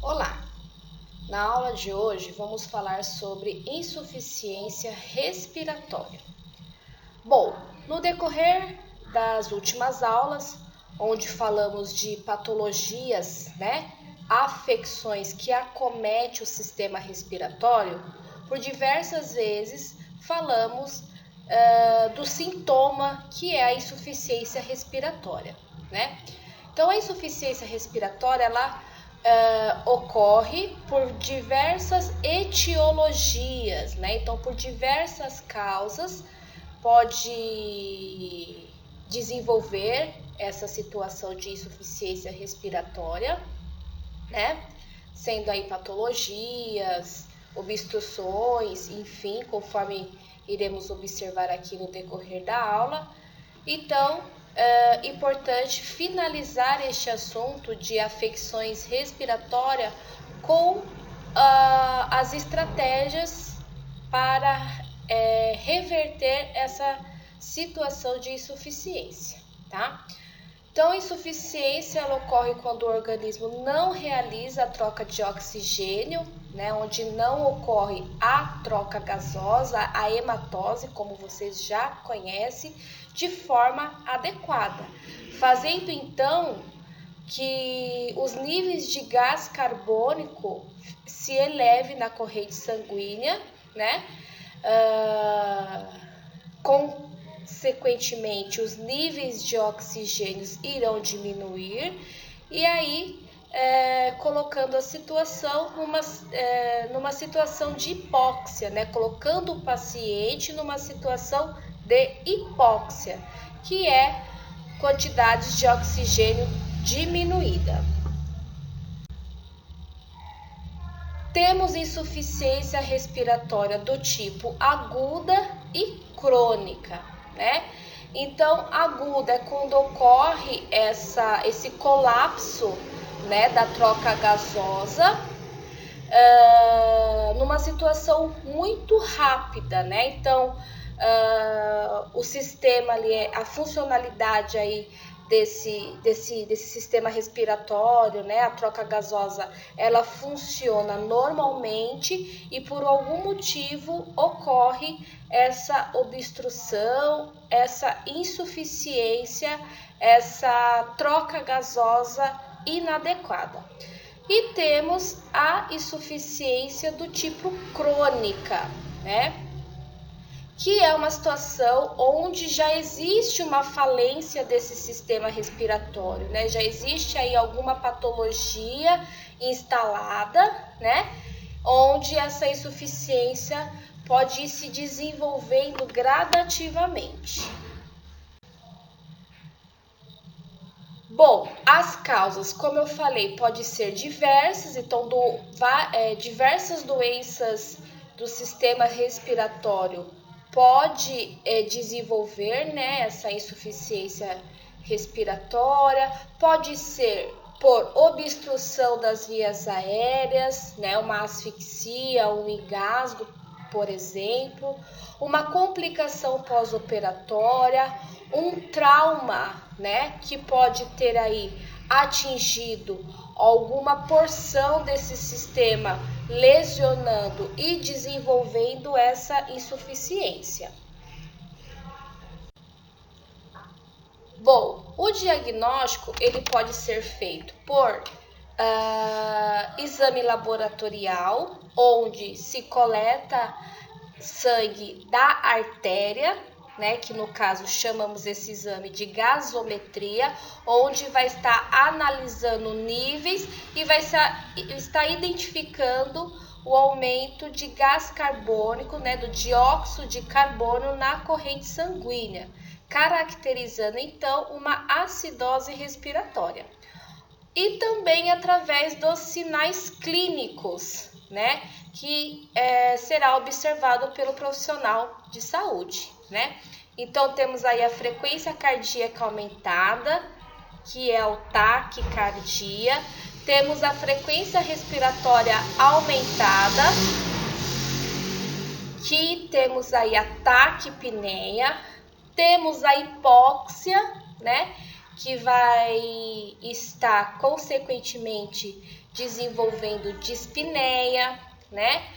Olá! Na aula de hoje vamos falar sobre insuficiência respiratória. Bom, no decorrer das últimas aulas, onde falamos de patologias, afecções que acometem o sistema respiratório, por diversas vezes falamos do sintoma que é a insuficiência respiratória, Então, a insuficiência respiratória, ela ocorre por diversas etiologias, Então, por diversas causas, pode desenvolver essa situação de insuficiência respiratória, Sendo aí patologias, obstruções, enfim, conforme iremos observar aqui no decorrer da aula. Então, é importante finalizar este assunto de afecções respiratórias com as estratégias para reverter essa situação de insuficiência, Então, a insuficiência ela ocorre quando o organismo não realiza a troca de oxigênio, onde não ocorre a troca gasosa, a hematose, como vocês já conhecem, de forma adequada, fazendo então que os níveis de gás carbônico se elevem na corrente sanguínea, Consequentemente, os níveis de oxigênio irão diminuir e aí colocando a situação numa situação de hipóxia, colocando o paciente numa situação de hipóxia, que é quantidades de oxigênio diminuída. Temos insuficiência respiratória do tipo aguda e crônica, Então, aguda é quando ocorre esse colapso, da troca gasosa, numa situação muito rápida, Então, o sistema ali, a funcionalidade aí desse sistema respiratório, a troca gasosa, ela funciona normalmente e por algum motivo ocorre essa obstrução, essa insuficiência, essa troca gasosa inadequada. E temos a insuficiência do tipo crônica, que é uma situação onde já existe uma falência desse sistema respiratório, Já existe aí alguma patologia instalada, Onde essa insuficiência pode ir se desenvolvendo gradativamente. Bom, as causas, como eu falei, podem ser diversas, então diversas doenças do sistema respiratório pode desenvolver essa insuficiência respiratória, pode ser por obstrução das vias aéreas, uma asfixia, um engasgo, por exemplo, uma complicação pós-operatória, um trauma, que pode ter aí atingido alguma porção desse sistema, lesionando e desenvolvendo essa insuficiência. Bom, o diagnóstico ele pode ser feito por exame laboratorial, onde se coleta sangue da artéria, que no caso chamamos esse exame de gasometria, onde vai estar analisando níveis e vai estar identificando o aumento de gás carbônico, do dióxido de carbono na corrente sanguínea, caracterizando então uma acidose respiratória. E também através dos sinais clínicos, que será observado pelo profissional de saúde, Então, temos aí a frequência cardíaca aumentada, que é o taquicardia. Temos a frequência respiratória aumentada, que temos aí a taquipneia. Temos a hipóxia, que vai estar consequentemente desenvolvendo dispneia, né?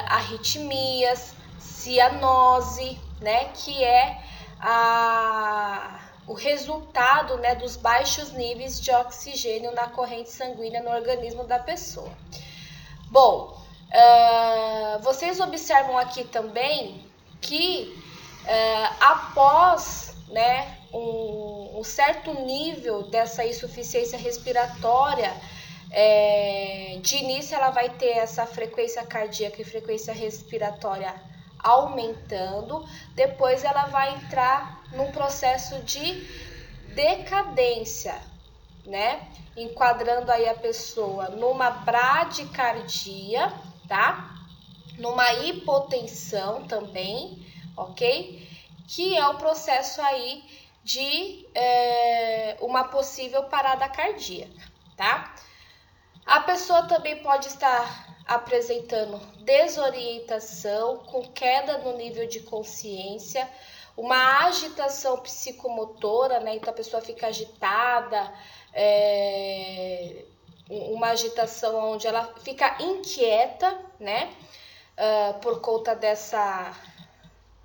Arritmias, cianose, né? Que é o resultado, né, dos baixos níveis de oxigênio na corrente sanguínea no organismo da pessoa. Bom, vocês observam aqui também que após, né, um certo nível dessa insuficiência respiratória, de início ela vai ter essa frequência cardíaca e frequência respiratória aumentando, depois ela vai entrar num processo de decadência, né? Enquadrando aí a pessoa numa bradicardia, tá? Numa hipotensão também, ok? Que é o processo aí de uma possível parada cardíaca, tá? A pessoa também pode estar apresentando desorientação, com queda no nível de consciência, uma agitação psicomotora, né? Então a pessoa fica agitada, uma agitação onde ela fica inquieta, né? Por conta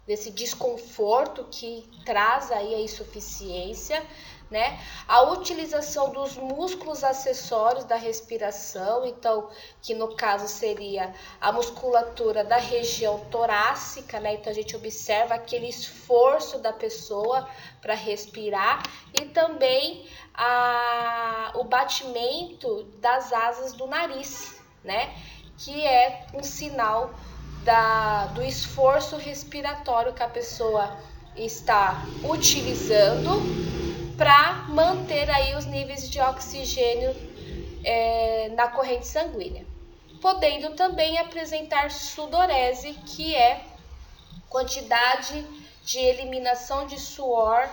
desse desconforto que traz aí a insuficiência, né? A utilização dos músculos acessórios da respiração, então, que no caso seria a musculatura da região torácica, né? Então a gente observa aquele esforço da pessoa para respirar e também o batimento das asas do nariz, né? Que é um sinal do esforço respiratório que a pessoa está utilizando para manter aí os níveis de oxigênio na corrente sanguínea. Podendo também apresentar sudorese, que é quantidade de eliminação de suor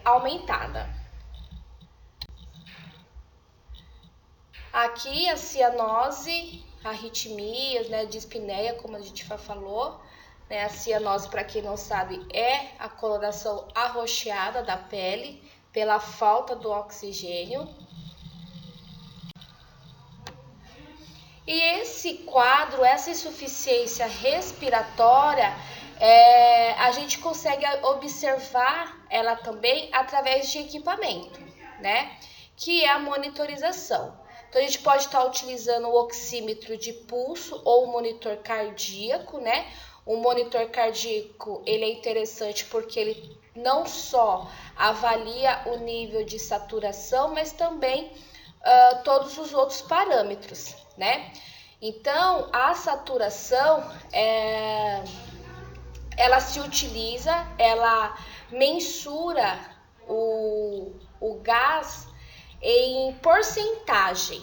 aumentada. Aqui a cianose, arritmias, né, dispneia, como a gente já falou. A cianose, para quem não sabe, é a coloração arroxeada da pele pela falta do oxigênio. E esse quadro, essa insuficiência respiratória, a gente consegue observar ela também através de equipamento, né? Que é a monitorização. Então, a gente pode estar utilizando o oxímetro de pulso ou o monitor cardíaco, né? O monitor cardíaco, ele é interessante porque ele não só avalia o nível de saturação, mas também todos os outros parâmetros, né? Então, a saturação, ela se utiliza, ela mensura o gás em porcentagem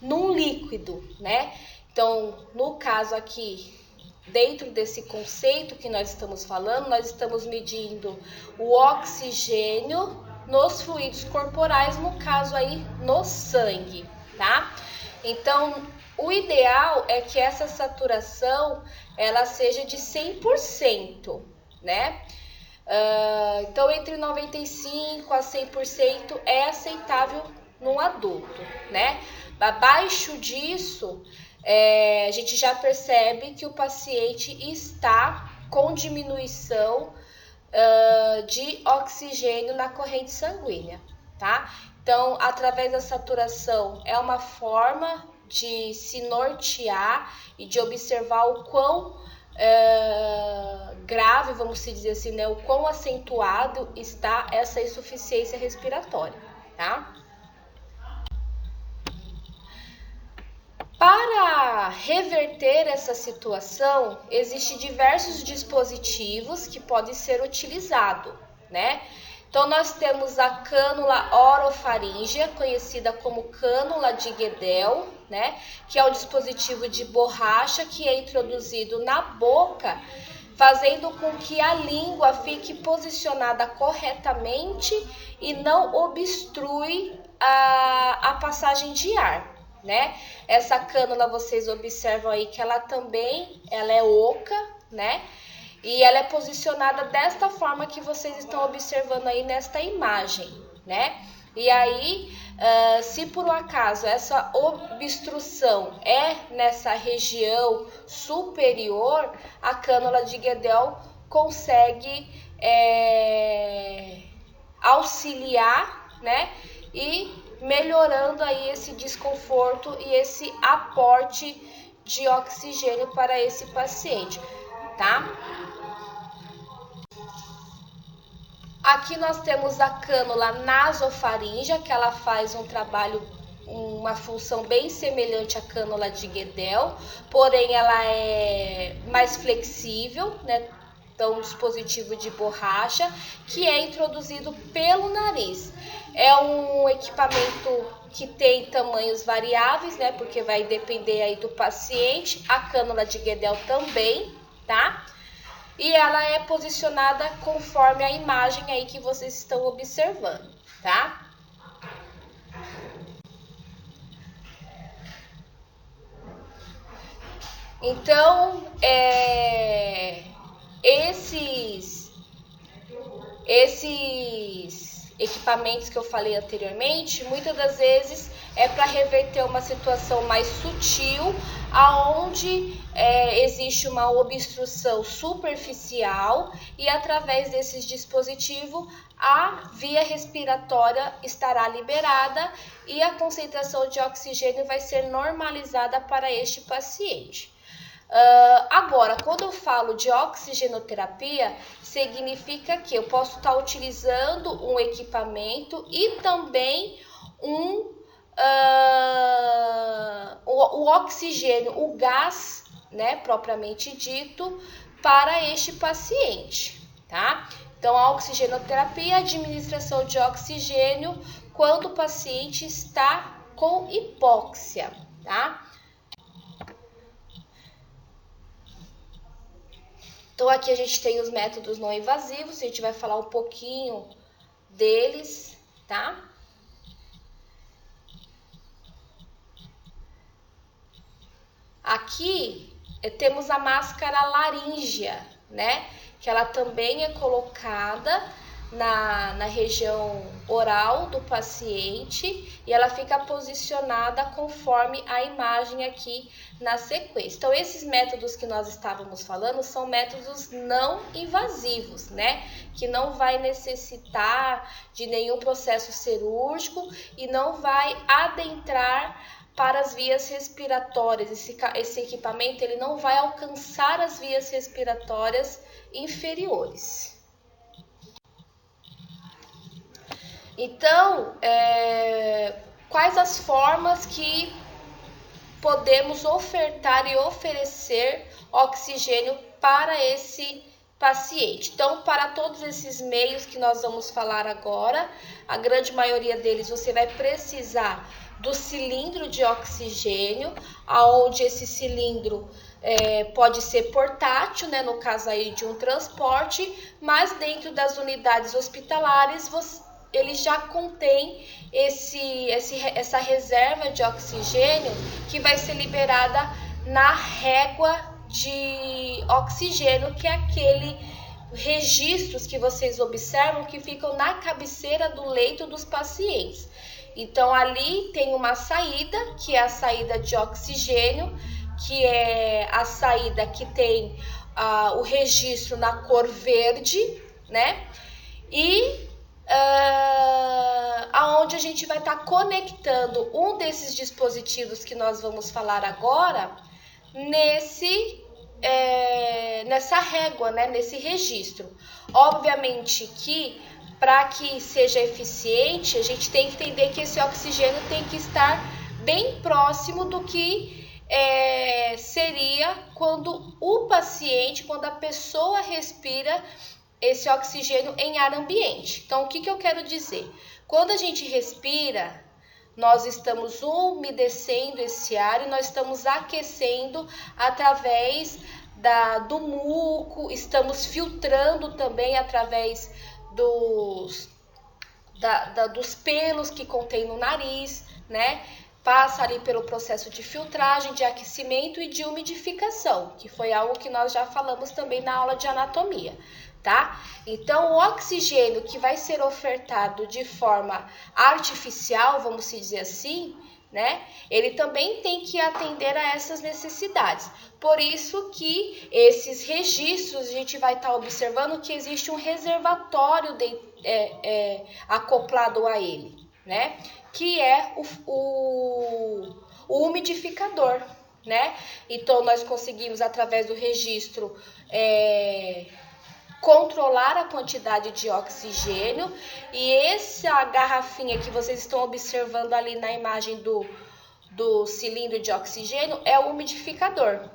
num líquido, né? Então, no caso aqui, dentro desse conceito que nós estamos falando, nós estamos medindo o oxigênio nos fluidos corporais, no caso aí no sangue, tá? Então, o ideal é que essa saturação ela seja de 100%, né? Então, entre 95% a 100% é aceitável num adulto, né? Abaixo disso, a gente já percebe que o paciente está com diminuição de oxigênio na corrente sanguínea, tá? Então, através da saturação, é uma forma de se nortear e de observar o quão grave, vamos dizer assim, né? O quão acentuado está essa insuficiência respiratória, tá? Para reverter essa situação, existem diversos dispositivos que podem ser utilizados, né? Então, nós temos a cânula orofaríngea, conhecida como cânula de Guedel, né? Que é um dispositivo de borracha que é introduzido na boca, fazendo com que a língua fique posicionada corretamente e não obstrui a passagem de ar, né? Essa cânula, vocês observam aí que ela é oca, né? E ela é posicionada desta forma que vocês estão observando aí nesta imagem, né? E aí, se por um acaso essa obstrução é nessa região superior, a cânula de Guedel consegue auxiliar, né? E melhorando aí esse desconforto e esse aporte de oxigênio para esse paciente, tá? Aqui nós temos a cânula nasofaríngea, que ela faz um trabalho, uma função bem semelhante à cânula de Guedel, porém ela é mais flexível, né? Então, um dispositivo de borracha que é introduzido pelo nariz. É um equipamento que tem tamanhos variáveis, né? Porque vai depender aí do paciente. A cânula de Guedel também, tá? E ela é posicionada conforme a imagem aí que vocês estão observando, tá? Então, esses equipamentos que eu falei anteriormente, muitas das vezes é para reverter uma situação mais sutil, aonde existe uma obstrução superficial e através desses dispositivos a via respiratória estará liberada e a concentração de oxigênio vai ser normalizada para este paciente. Agora, quando eu falo de oxigenoterapia, significa que eu posso estar utilizando um equipamento e também o oxigênio, o gás, né, propriamente dito, para este paciente, tá? Então, a oxigenoterapia é a administração de oxigênio quando o paciente está com hipóxia, tá? Então, aqui a gente tem os métodos não invasivos, a gente vai falar um pouquinho deles, tá? Aqui temos a máscara laríngea, né? Que ela também é colocada na região oral do paciente e ela fica posicionada conforme a imagem aqui na sequência. Então, esses métodos que nós estávamos falando são métodos não invasivos, né? Que não vai necessitar de nenhum processo cirúrgico e não vai adentrar para as vias respiratórias. Esse equipamento ele não vai alcançar as vias respiratórias inferiores. Então, quais as formas que podemos ofertar e oferecer oxigênio para esse paciente? Então, para todos esses meios que nós vamos falar agora, a grande maioria deles você vai precisar do cilindro de oxigênio, aonde esse cilindro pode ser portátil, né, no caso aí de um transporte, mas dentro das unidades hospitalares ele já contém essa reserva de oxigênio que vai ser liberada na régua de oxigênio, que é aquele registros que vocês observam que ficam na cabeceira do leito dos pacientes. Então, ali tem uma saída, que é a saída de oxigênio, que é a saída que tem o registro na cor verde, né? E aonde a gente vai estar conectando um desses dispositivos que nós vamos falar agora nessa régua, né, nesse registro. Obviamente que para que seja eficiente, a gente tem que entender que esse oxigênio tem que estar bem próximo do que seria quando quando a pessoa respira esse oxigênio em ar ambiente. Então, o que eu quero dizer? Quando a gente respira, nós estamos umedecendo esse ar e nós estamos aquecendo através do muco, estamos filtrando também através dos pelos que contém no nariz, né? passa ali pelo processo de filtragem, de aquecimento e de umidificação, que foi algo que nós já falamos também na aula de anatomia, tá? Então, o oxigênio que vai ser ofertado de forma artificial, vamos dizer assim, né? Ele também tem que atender a essas necessidades. Por isso que esses registros a gente vai estar observando que existe um reservatório acoplado a ele, né? Que é o umidificador, né? Então, nós conseguimos, através do registro, controlar a quantidade de oxigênio, e essa garrafinha que vocês estão observando ali na imagem do cilindro de oxigênio é o umidificador,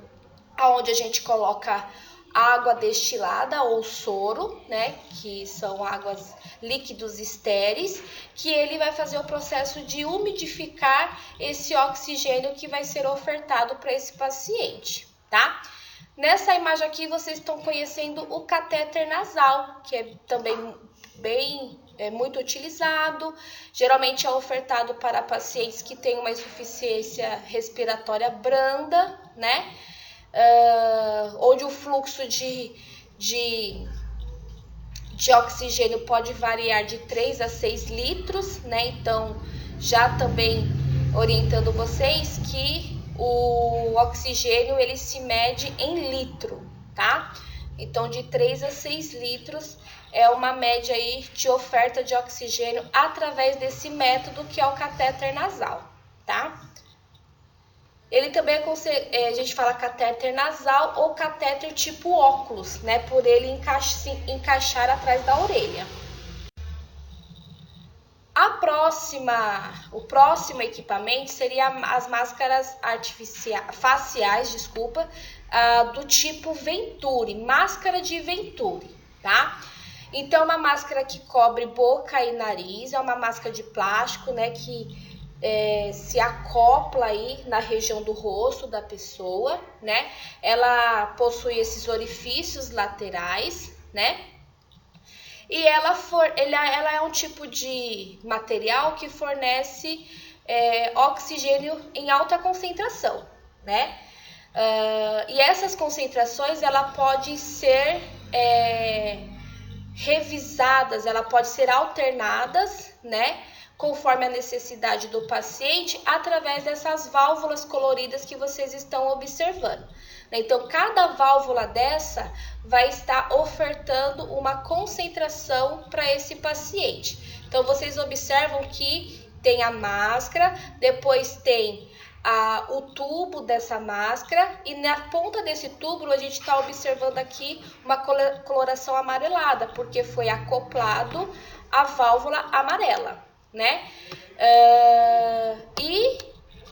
onde a gente coloca água destilada ou soro, né, que são águas líquidos estéreis, que ele vai fazer o processo de umidificar esse oxigênio que vai ser ofertado para esse paciente, tá? Nessa imagem aqui vocês estão conhecendo o catéter nasal, que é também muito utilizado, geralmente é ofertado para pacientes que têm uma insuficiência respiratória branda, né? Onde o fluxo de oxigênio pode variar de 3 a 6 litros, né? Então, já também orientando vocês que o oxigênio ele se mede em litro, tá? Então, de 3 a 6 litros é uma média aí de oferta de oxigênio através desse método que é o catéter nasal, tá? Ele também a gente fala catéter nasal ou catéter tipo óculos, né? Por ele encaixar atrás da orelha. O próximo equipamento seria as máscaras faciais, do tipo Venturi, máscara de Venturi, tá? Então, é uma máscara que cobre boca e nariz, é uma máscara de plástico, né, que se acopla aí na região do rosto da pessoa, né? Ela possui esses orifícios laterais, né? E ela é um tipo de material que fornece oxigênio em alta concentração, né? E essas concentrações, ela pode ser revisadas, ela pode ser alternadas, né? Conforme a necessidade do paciente, através dessas válvulas coloridas que vocês estão observando. Então, cada válvula dessa vai estar ofertando uma concentração para esse paciente. Então, vocês observam que tem a máscara, depois tem o tubo dessa máscara, e na ponta desse tubo a gente está observando aqui uma coloração amarelada, porque foi acoplado a válvula amarela, né? E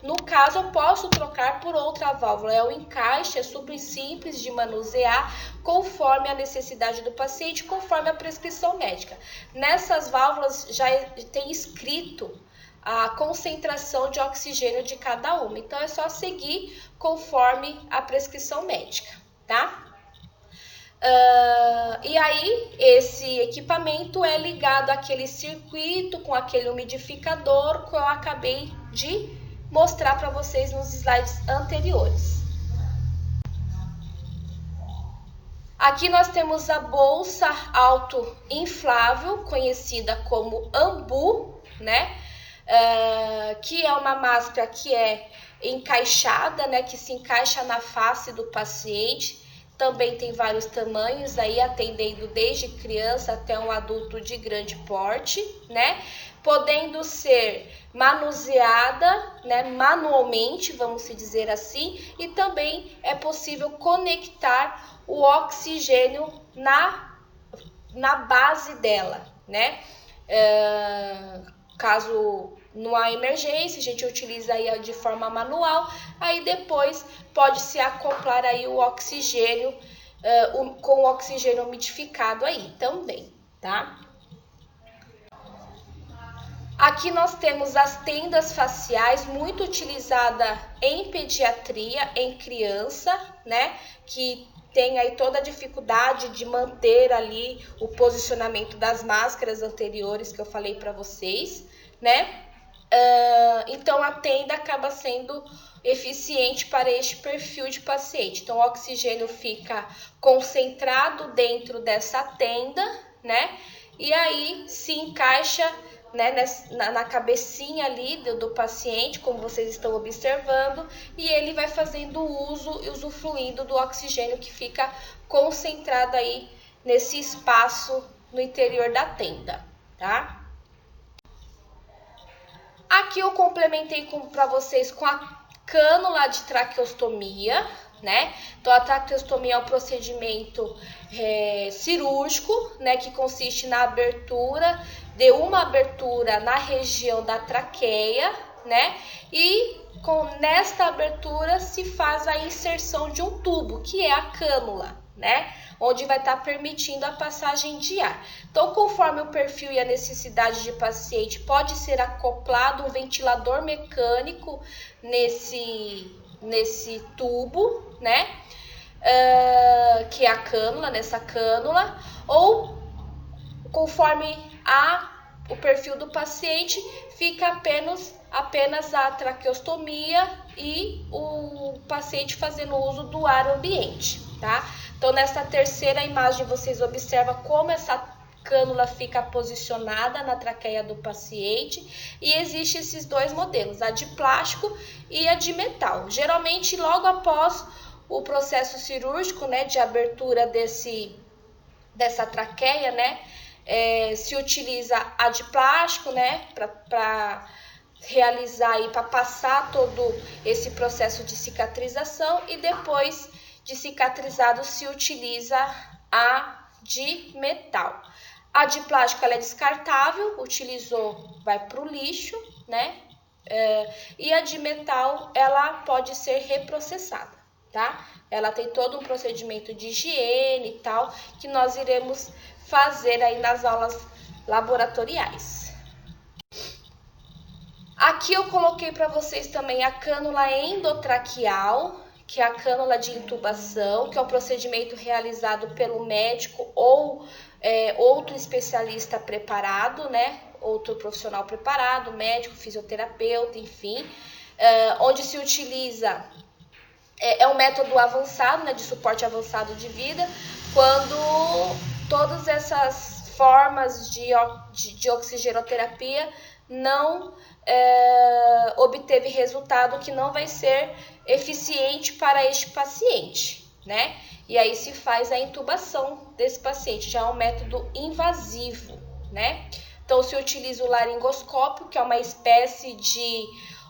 no caso eu posso trocar por outra válvula, o encaixe é super simples de manusear conforme a necessidade do paciente, conforme a prescrição médica. Nessas válvulas já tem escrito a concentração de oxigênio de cada uma, então é só seguir conforme a prescrição médica, tá? E aí, esse equipamento é ligado àquele circuito com aquele umidificador que eu acabei de mostrar para vocês nos slides anteriores. Aqui nós temos a bolsa autoinflável, conhecida como AMBU, né? Que é uma máscara que é encaixada, né? Que se encaixa na face do paciente. Também tem vários tamanhos aí, atendendo desde criança até um adulto de grande porte, né? Podendo ser manuseada, né, manualmente, vamos dizer assim, e também é possível conectar o oxigênio na base dela, né? Caso numa emergência, a gente utiliza aí de forma manual, aí depois pode se acoplar aí o oxigênio com o oxigênio umidificado aí também, tá? Aqui nós temos as tendas faciais, muito utilizada em pediatria, em criança, né? Que tem aí toda a dificuldade de manter ali o posicionamento das máscaras anteriores que eu falei para vocês, né? Então a tenda acaba sendo eficiente para este perfil de paciente. Então o oxigênio fica concentrado dentro dessa tenda, né? E aí se encaixa, né, na cabecinha ali do paciente, como vocês estão observando, e ele vai fazendo uso e usufruindo do oxigênio que fica concentrado aí nesse espaço no interior da tenda, tá? Aqui eu complementei para vocês com a cânula de traqueostomia, né? Então a traqueostomia é um procedimento cirúrgico, né? Que consiste na abertura de uma abertura na região da traqueia, né? E nesta abertura se faz a inserção de um tubo, que é a cânula, né? Onde vai estar permitindo a passagem de ar. Então, conforme o perfil e a necessidade de paciente, pode ser acoplado um ventilador mecânico nesse tubo, né? Que é a cânula, nessa cânula, ou conforme o perfil do paciente, fica apenas a traqueostomia e o paciente fazendo uso do ar ambiente, tá? Então, nessa terceira imagem, vocês observam como essa cânula fica posicionada na traqueia do paciente, e existem esses dois modelos, a de plástico e a de metal. Geralmente, logo após o processo cirúrgico, né, de abertura dessa traqueia, né, se utiliza a de plástico, né, para realizar e para passar todo esse processo de cicatrização, e depois de cicatrizado se utiliza a de metal. A de plástico ela é descartável, utilizou, vai para o lixo, né? E a de metal ela pode ser reprocessada, tá? Ela tem todo um procedimento de higiene e tal, que nós iremos fazer aí nas aulas laboratoriais. Aqui eu coloquei para vocês também a cânula endotraqueal, que é a cânula de intubação, que é um procedimento realizado pelo médico ou outro especialista preparado, né? Outro profissional preparado, médico, fisioterapeuta, enfim, onde se utiliza, é um método avançado, né, de suporte avançado de vida, quando todas essas formas de oxigenoterapia não obteve resultado, que não vai ser eficiente para este paciente, né? E aí se faz a intubação desse paciente, já é um método invasivo, né? Então se utiliza o laringoscópio, que é uma espécie de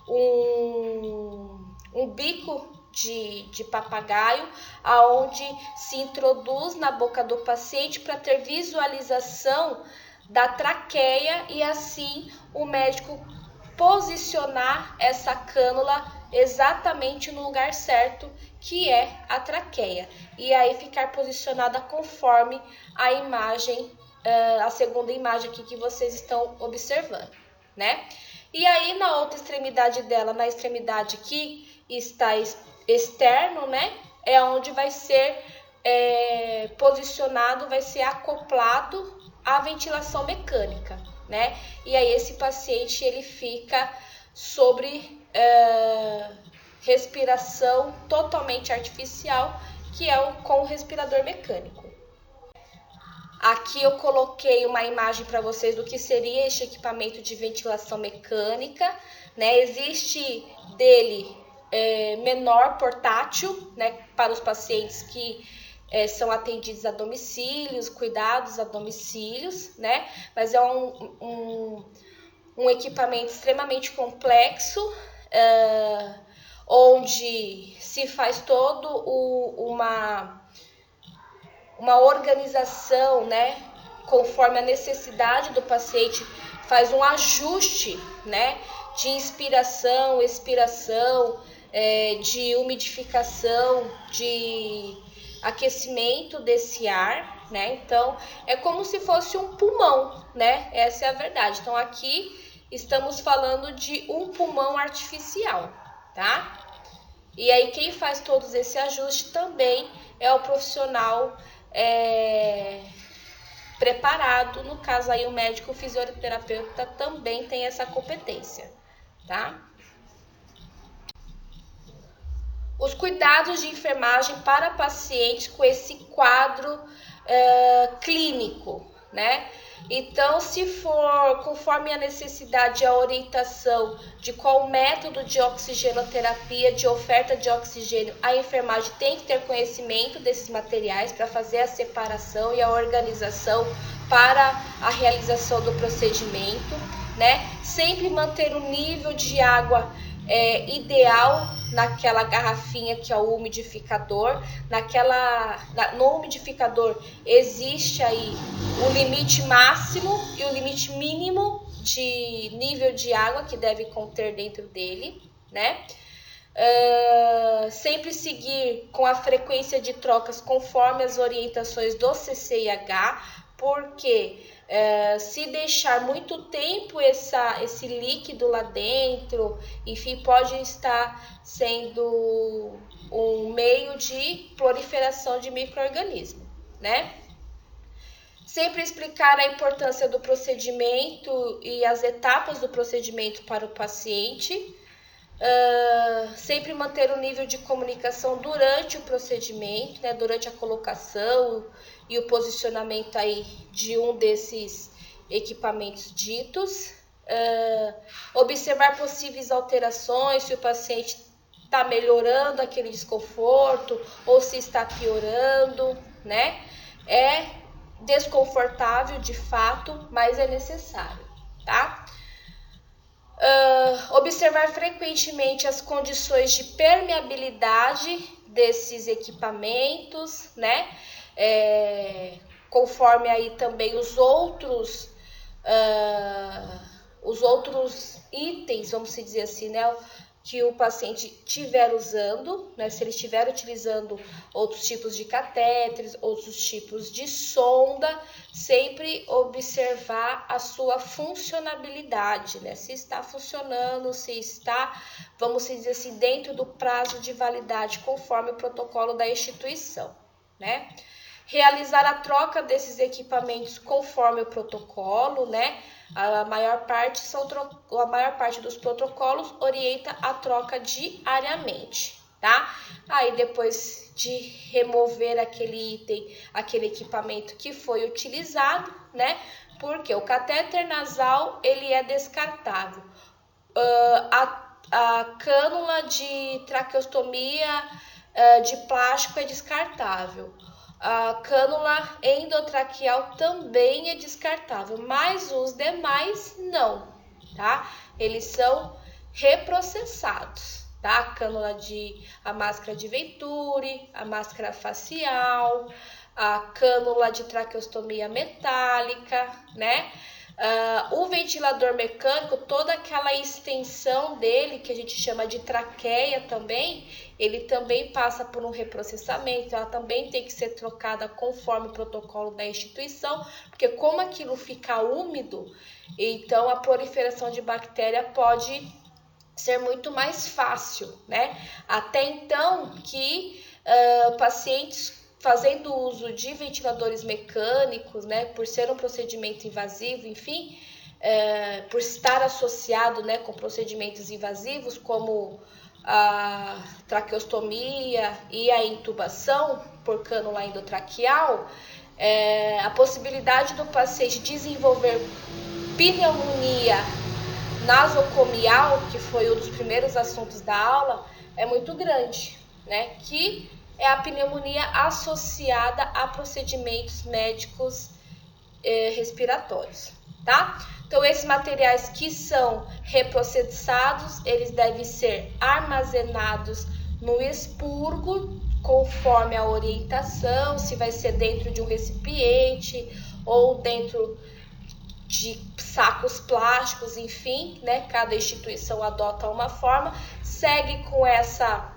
um bico de papagaio, aonde se introduz na boca do paciente para ter visualização da traqueia e assim o médico posicionar essa cânula exatamente no lugar certo, que é a traqueia, e aí ficar posicionada conforme a imagem, a segunda imagem aqui que vocês estão observando, né? E aí na outra extremidade dela, na extremidade que está externo, né, é onde vai ser posicionado, vai ser acoplado a ventilação mecânica, né? E aí esse paciente ele fica sobre respiração totalmente artificial, que é com o respirador mecânico. Aqui eu coloquei uma imagem para vocês do que seria este equipamento de ventilação mecânica, né? Existe dele menor, portátil, né, para os pacientes que são atendidos a domicílios, cuidados a domicílios, né? Mas é um equipamento extremamente complexo, onde se faz todo uma organização, né, conforme a necessidade do paciente, faz um ajuste, né, de inspiração, expiração, de umidificação, de aquecimento desse ar, né? Então é como se fosse um pulmão, né? Essa é a verdade. Então aqui estamos falando de um pulmão artificial, tá? E aí quem faz todos esse ajuste também é o profissional preparado. No caso aí o médico fisioterapeuta também tem essa competência, tá? Os cuidados de enfermagem para pacientes com esse quadro clínico, né? Então, se for conforme a necessidade, a orientação de qual método de oxigenoterapia, de oferta de oxigênio, a enfermagem tem que ter conhecimento desses materiais para fazer a separação e a organização para a realização do procedimento, né? Sempre manter o nível de água ideal naquela garrafinha que é o umidificador. No umidificador existe aí o limite máximo e o limite mínimo de nível de água que deve conter dentro dele, né? Sempre seguir com a frequência de trocas conforme as orientações do CCIH, porque se deixar muito tempo esse líquido lá dentro, enfim, pode estar sendo um meio de proliferação de micro-organismos, né? Sempre explicar a importância do procedimento e as etapas do procedimento para o paciente. Sempre manter o nível de comunicação durante o procedimento, né, durante a colocação e o posicionamento aí de um desses equipamentos ditos. Observar possíveis alterações, se o paciente está melhorando aquele desconforto ou se está piorando, né? É desconfortável de fato, mas é necessário, tá? Observar frequentemente as condições de permeabilidade desses equipamentos, né? Conforme aí também os outros itens, vamos dizer assim, né? Que o paciente estiver usando, né? Se ele estiver utilizando outros tipos de catéteres, outros tipos de sonda, sempre observar a sua funcionabilidade, né? Se está funcionando, se está, vamos dizer assim, dentro do prazo de validade, conforme o protocolo da instituição, né? Realizar a troca desses equipamentos conforme o protocolo, né? A maior parte dos protocolos orienta a troca diariamente, tá? Aí depois de remover aquele item, aquele equipamento que foi utilizado, né? Porque o catéter nasal, ele é descartável. A cânula de traqueostomia de plástico é descartável. A cânula endotraqueal também é descartável, mas os demais não, tá? Eles são reprocessados, tá? A máscara de Venturi, a máscara facial, a cânula de traqueostomia metálica, né? O ventilador mecânico, toda aquela extensão dele, que a gente chama de traqueia também, ele também passa por um reprocessamento, ela também tem que ser trocada conforme o protocolo da instituição, porque como aquilo fica úmido, então a proliferação de bactéria pode ser muito mais fácil, né? Até então que pacientes fazendo uso de ventiladores mecânicos, né, por ser um procedimento invasivo, enfim, por estar associado, né, com procedimentos invasivos como a traqueostomia e a intubação por cânula endotraqueal, a possibilidade do paciente desenvolver pneumonia nasocomial, que foi um dos primeiros assuntos da aula, é muito grande, né, que é a pneumonia associada a procedimentos médicos respiratórios, tá? Então, esses materiais que são reprocessados, eles devem ser armazenados no expurgo, conforme a orientação, se vai ser dentro de um recipiente ou dentro de sacos plásticos, enfim, né? Cada instituição adota uma forma, segue com essa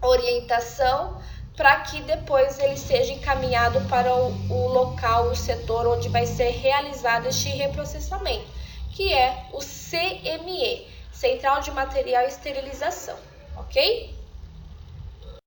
orientação para que depois ele seja encaminhado para o local, o setor onde vai ser realizado este reprocessamento, que é o CME, Central de Material e Esterilização, ok?